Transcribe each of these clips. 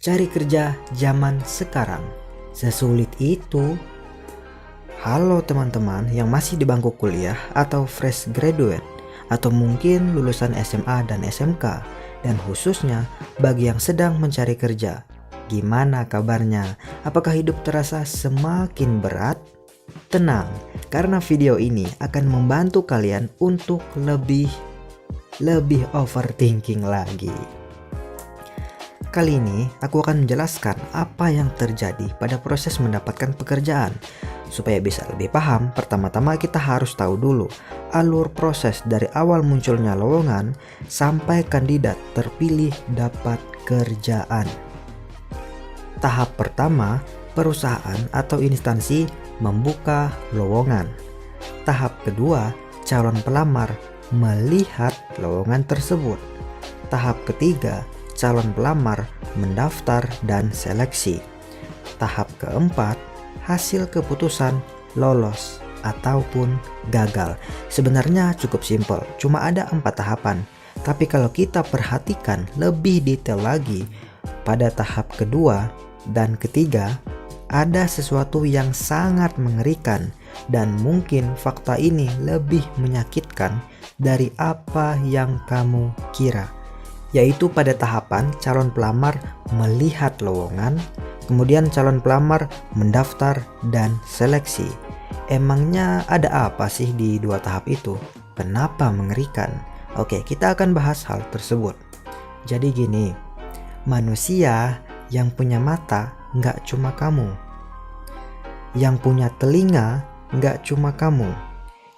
Cari kerja zaman sekarang sesulit itu? Halo teman-teman yang masih di bangku kuliah atau fresh graduate, atau mungkin lulusan SMA dan SMK, dan khususnya bagi yang sedang mencari kerja. Gimana kabarnya? Apakah hidup terasa semakin berat? Tenang, karena video ini akan membantu kalian untuk lebih overthinking lagi. Kali ini aku akan menjelaskan apa yang terjadi pada proses mendapatkan pekerjaan. Supaya bisa lebih paham, pertama-tama kita harus tahu dulu alur proses dari awal munculnya lowongan sampai kandidat terpilih dapat kerjaan. Tahap pertama, perusahaan atau instansi membuka lowongan. Tahap kedua, calon pelamar melihat lowongan tersebut. Tahap ketiga, calon pelamar mendaftar dan seleksi. Tahap keempat, hasil keputusan lolos ataupun gagal. Sebenarnya cukup simpel, cuma ada 4 tahapan. Tapi kalau kita perhatikan lebih detail lagi, pada tahap kedua dan ketiga ada sesuatu yang sangat mengerikan, dan mungkin fakta ini lebih menyakitkan dari apa yang kamu kira. Yaitu pada tahapan calon pelamar melihat lowongan, kemudian calon pelamar mendaftar dan seleksi. Emangnya ada apa sih di 2 tahap itu? Kenapa mengerikan? Oke, kita akan bahas hal tersebut. Jadi gini, manusia yang punya mata nggak cuma kamu. Yang punya telinga nggak cuma kamu.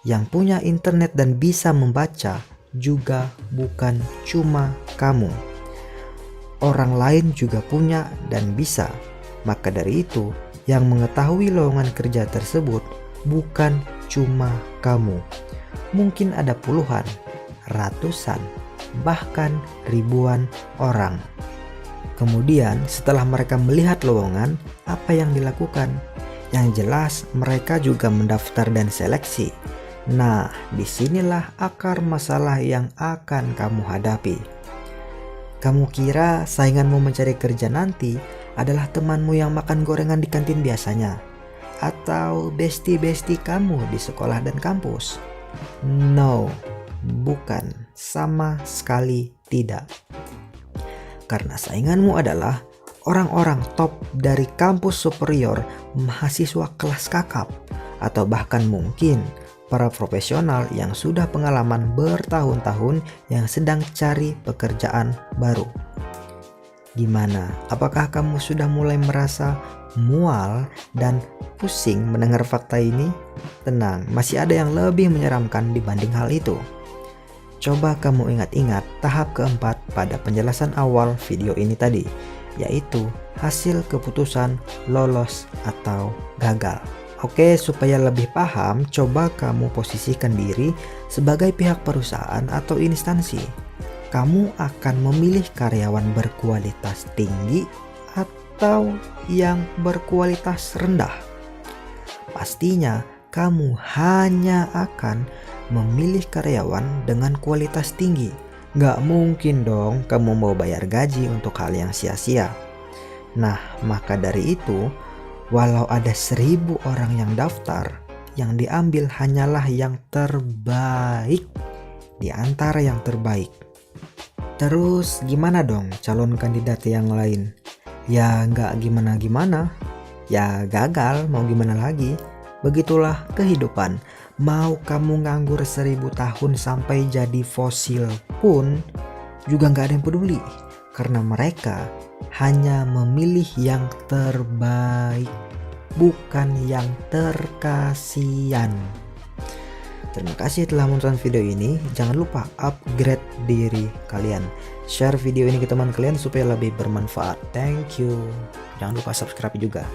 Yang punya internet dan bisa membaca juga bukan cuma kamu. Orang lain juga punya dan bisa. Maka dari itu, yang mengetahui lowongan kerja tersebut bukan cuma kamu. Mungkin ada puluhan, ratusan, bahkan ribuan orang. Kemudian setelah mereka melihat lowongan, apa yang dilakukan? Yang jelas mereka juga mendaftar dan seleksi. Nah, disinilah akar masalah yang akan kamu hadapi. Kamu kira sainganmu mencari kerja nanti adalah temanmu yang makan gorengan di kantin biasanya? Atau bestie-bestie kamu di sekolah dan kampus? No, bukan. Sama sekali tidak. Karena sainganmu adalah orang-orang top dari kampus superior, mahasiswa kelas kakap, atau bahkan mungkin para profesional yang sudah pengalaman bertahun-tahun yang sedang cari pekerjaan baru. Gimana? Apakah kamu sudah mulai merasa mual dan pusing mendengar fakta ini? Tenang, masih ada yang lebih menyeramkan dibanding hal itu. Coba kamu ingat-ingat tahap keempat pada penjelasan awal video ini tadi, yaitu hasil keputusan lolos atau gagal. Oke, supaya lebih paham, coba kamu posisikan diri sebagai pihak perusahaan atau instansi. Kamu akan memilih karyawan berkualitas tinggi atau yang berkualitas rendah. Pastinya kamu hanya akan memilih karyawan dengan kualitas tinggi. Nggak mungkin dong kamu mau bayar gaji untuk hal yang sia-sia. Nah, maka dari itu, walau ada 1000 orang yang daftar, yang diambil hanyalah yang terbaik di antara yang terbaik. Terus gimana dong calon kandidat yang lain? Ya nggak gimana-gimana, ya gagal, mau gimana lagi. Begitulah kehidupan. Mau kamu nganggur 1000 tahun sampai jadi fosil pun juga nggak ada yang peduli. Karena mereka hanya memilih yang terbaik, bukan yang terkasihan. Terima kasih telah menonton video ini. Jangan lupa upgrade diri kalian. Share video ini ke teman kalian supaya lebih bermanfaat. Thank you. Jangan lupa subscribe juga.